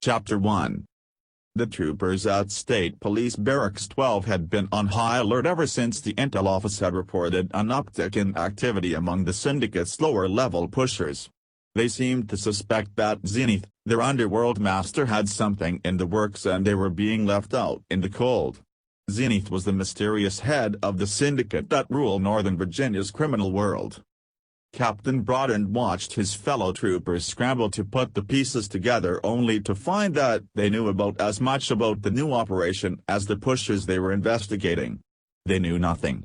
Chapter 1. The troopers at State Police Barracks 12 had been on high alert ever since the Intel office had reported an uptick in activity among the syndicate's lower-level pushers. They seemed to suspect that Zenith, their underworld master, had something in the works and they were being left out in the cold. Zenith was the mysterious head of the syndicate that ruled Northern Virginia's criminal world. Captain Brodin watched his fellow troopers scramble to put the pieces together only to find that they knew about as much about the new operation as the pushers they were investigating. They knew nothing.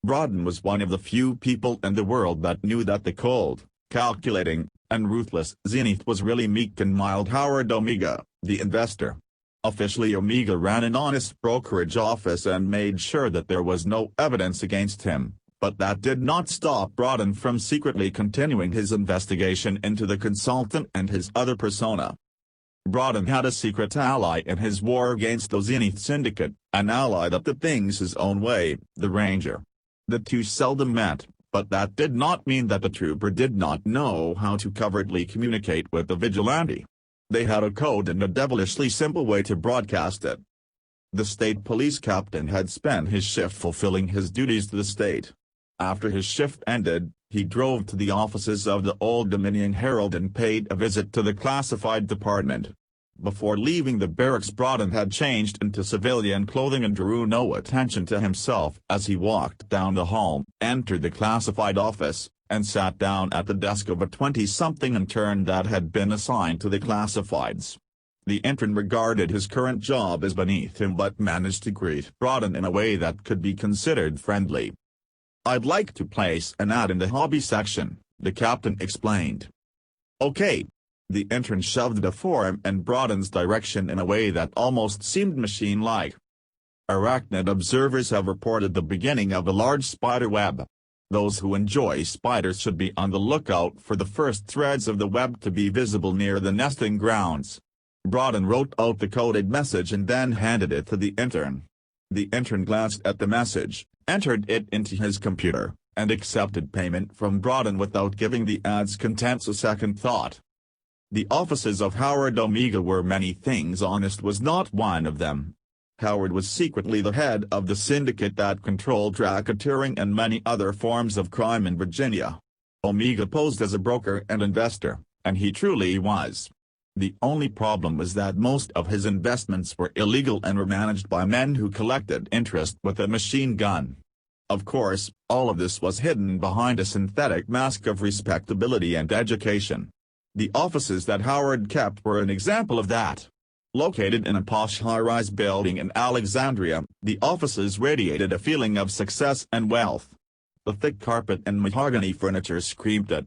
Brodin was one of the few people in the world that knew that the cold, calculating, and ruthless Zenith was really meek and mild Howard Omega, the investor. Officially, Omega ran an honest brokerage office and made sure that there was no evidence against him. But that did not stop Brodin from secretly continuing his investigation into the consultant and his other persona. Brodin had a secret ally in his war against the Zenith Syndicate, an ally that did things his own way, the Ranger. The two seldom met, but that did not mean that the trooper did not know how to covertly communicate with the vigilante. They had a code and a devilishly simple way to broadcast it. The state police captain had spent his shift fulfilling his duties to the state. After his shift ended, he drove to the offices of the Old Dominion Herald and paid a visit to the classified department. Before leaving the barracks, Brodin had changed into civilian clothing and drew no attention to himself as he walked down the hall, entered the classified office, and sat down at the desk of a 20-something intern that had been assigned to the classifieds. The intern regarded his current job as beneath him but managed to greet Brodin in a way that could be considered friendly. "I'd like to place an ad in the hobby section," the captain explained. "Okay." The intern shoved the form in Brodin's direction in a way that almost seemed machine-like. "Arachnid observers have reported the beginning of a large spider web. Those who enjoy spiders should be on the lookout for the first threads of the web to be visible near the nesting grounds." Brodin wrote out the coded message and then handed it to the intern. The intern glanced at the message, entered it into his computer, and accepted payment from Brodin without giving the ad's contents a second thought. The offices of Howard Omega were many things. Honest was not one of them. Howard was secretly the head of the syndicate that controlled racketeering and many other forms of crime in Virginia. Omega posed as a broker and investor, and he truly was. The only problem was that most of his investments were illegal and were managed by men who collected interest with a machine gun. Of course, all of this was hidden behind a synthetic mask of respectability and education. The offices that Howard kept were an example of that. Located in a posh high-rise building in Alexandria, the offices radiated a feeling of success and wealth. The thick carpet and mahogany furniture screamed it.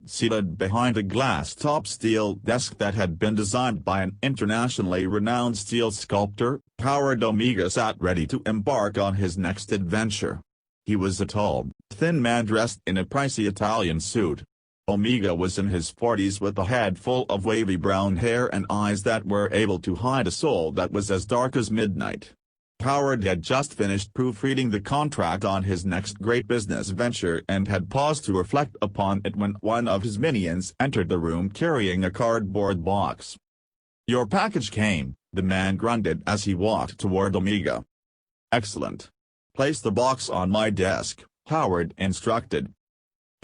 Seated behind a glass-top steel desk that had been designed by an internationally renowned steel sculptor, Howard Omega sat ready to embark on his next adventure. He was a tall, thin man dressed in a pricey Italian suit. Omega was in his 40s with a head full of wavy brown hair and eyes that were able to hide a soul that was as dark as midnight. Howard had just finished proofreading the contract on his next great business venture and had paused to reflect upon it when one of his minions entered the room carrying a cardboard box. "Your package came," the man grunted as he walked toward Omega. "Excellent. Place the box on my desk," Howard instructed.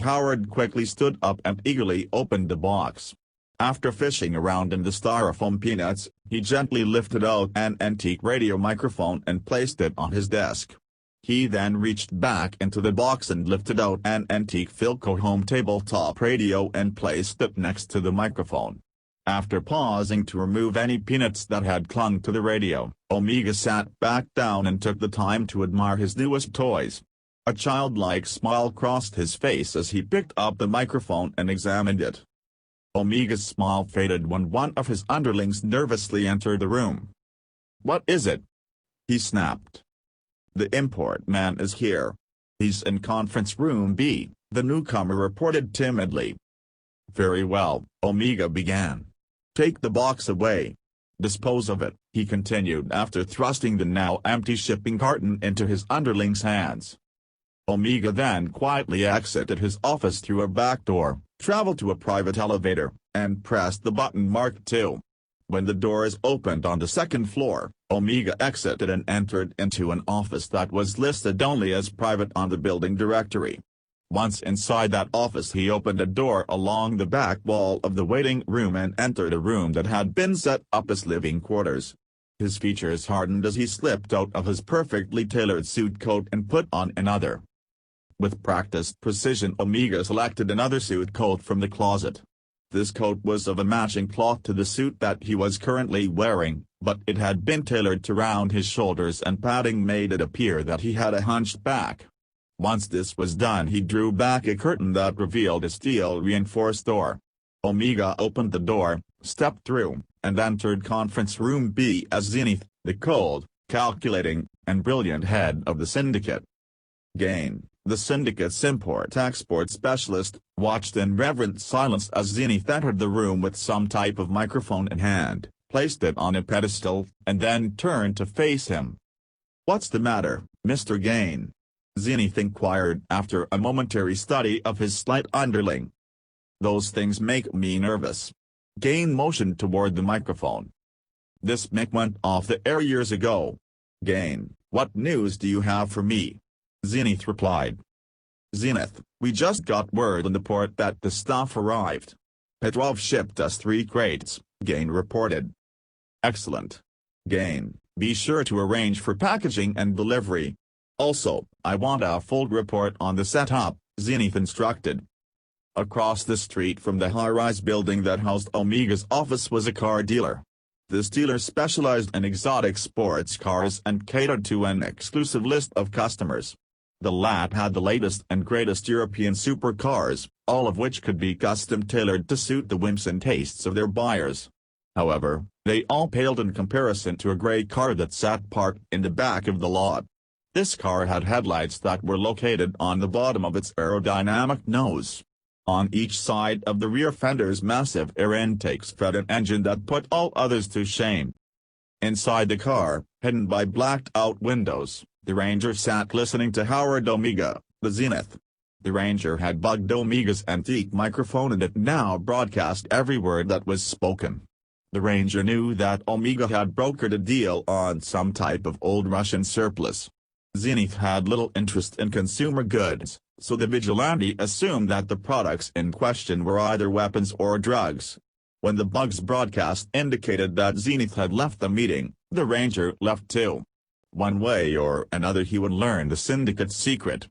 Howard quickly stood up and eagerly opened the box. After fishing around in the styrofoam peanuts, he gently lifted out an antique radio microphone and placed it on his desk. He then reached back into the box and lifted out an antique Philco home tabletop radio and placed it next to the microphone. After pausing to remove any peanuts that had clung to the radio, Omega sat back down and took the time to admire his newest toys. A childlike smile crossed his face as he picked up the microphone and examined it. Omega's smile faded when one of his underlings nervously entered the room. "What is it?" he snapped. "The import man is here. He's in conference room B," the newcomer reported timidly. "Very well," Omega began. "Take the box away. Dispose of it," he continued after thrusting the now empty shipping carton into his underling's hands. Omega then quietly exited his office through a back door, traveled to a private elevator, and pressed the button marked 2. When the doors opened on the second floor, Omega exited and entered into an office that was listed only as private on the building directory. Once inside that office, he opened a door along the back wall of the waiting room and entered a room that had been set up as living quarters. His features hardened as he slipped out of his perfectly tailored suit coat and put on another. With practiced precision, Omega selected another suit coat from the closet. This coat was of a matching cloth to the suit that he was currently wearing, but it had been tailored to round his shoulders, and padding made it appear that he had a hunched back. Once this was done, he drew back a curtain that revealed a steel-reinforced door. Omega opened the door, stepped through, and entered Conference Room B as Zenith, the cold, calculating, and brilliant head of the syndicate. Gain, the syndicate's import-export specialist, watched in reverent silence as Zenith entered the room with some type of microphone in hand, placed it on a pedestal, and then turned to face him. "What's the matter, Mr. Gain?" Zenith inquired after a momentary study of his slight underling. "Those things make me nervous." Gain motioned toward the microphone. "This mic went off the air years ago." Gain, "What news do you have for me?" Zenith replied. "Zenith, we just got word on the port that the stuff arrived. Petrov shipped us 3 crates, Gain reported. "Excellent. Gain, be sure to arrange for packaging and delivery. Also, I want a full report on the setup," Zenith instructed. Across the street from the high-rise building that housed Omega's office was a car dealer. This dealer specialized in exotic sports cars and catered to an exclusive list of customers. The lot had the latest and greatest European supercars, all of which could be custom-tailored to suit the whims and tastes of their buyers. However, they all paled in comparison to a gray car that sat parked in the back of the lot. This car had headlights that were located on the bottom of its aerodynamic nose. On each side of the rear fenders, massive air intakes fed an engine that put all others to shame. Inside the car, hidden by blacked-out windows, the Ranger sat listening to Howard Omega, the Zenith. The Ranger had bugged Omega's antique microphone, and it now broadcast every word that was spoken. The Ranger knew that Omega had brokered a deal on some type of old Russian surplus. Zenith had little interest in consumer goods, so the vigilante assumed that the products in question were either weapons or drugs. When the bug's broadcast indicated that Zenith had left the meeting, the Ranger left too. One way or another he would learn the syndicate's secret.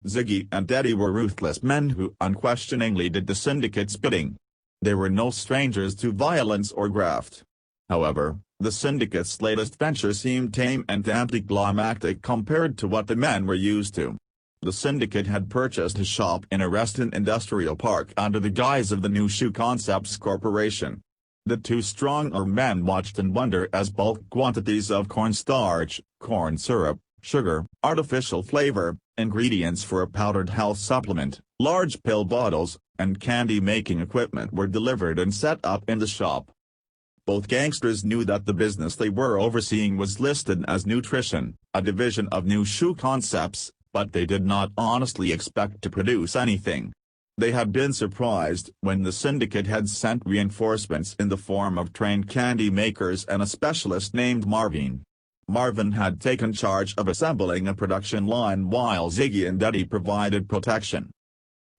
Ziggy and Eddie were ruthless men who unquestioningly did the syndicate's bidding. They were no strangers to violence or graft. However, the syndicate's latest venture seemed tame and anticlimactic compared to what the men were used to. The syndicate had purchased a shop in a Reston Industrial Park under the guise of the New Shoe Concepts Corporation. The 2 stronger men watched in wonder as bulk quantities of cornstarch, corn syrup, sugar, artificial flavor, ingredients for a powdered health supplement, large pill bottles, and candy-making equipment were delivered and set up in the shop. Both gangsters knew that the business they were overseeing was listed as Nutrition, a division of New Shoe Concepts, but they did not honestly expect to produce anything. They had been surprised when the syndicate had sent reinforcements in the form of trained candy makers and a specialist named Marvin. Marvin had taken charge of assembling a production line while Ziggy and Eddie provided protection.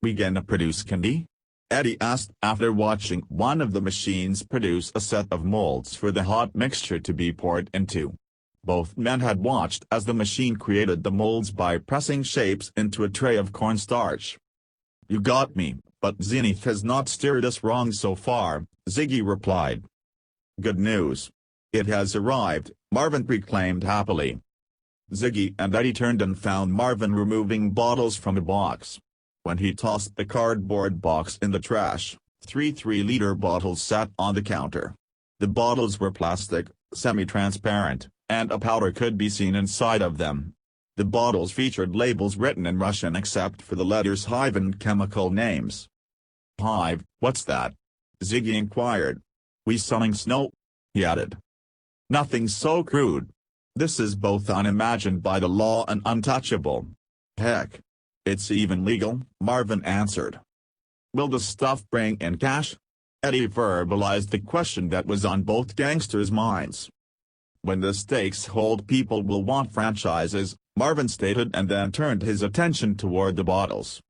"We gonna produce candy?" Eddie asked after watching one of the machines produce a set of molds for the hot mixture to be poured into. Both men had watched as the machine created the molds by pressing shapes into a tray of cornstarch. "You got me, but Zenith has not steered us wrong so far," Ziggy replied. "Good news. It has arrived," Marvin proclaimed happily. Ziggy and Eddie turned and found Marvin removing bottles from a box. When he tossed the cardboard box in the trash, 3 3-liter bottles sat on the counter. The bottles were plastic, semi-transparent, and a powder could be seen inside of them. The bottles featured labels written in Russian except for the letters Hive and chemical names. "Hive, what's that?" Ziggy inquired. "We selling snow?" he added. "Nothing so crude. This is both unimagined by the law and untouchable. Heck, it's even legal," Marvin answered. "Will the stuff bring in cash?" Eddie verbalized the question that was on both gangsters' minds. When the stakes hold, people will want franchises, Marvin stated, and then turned his attention toward the bottles.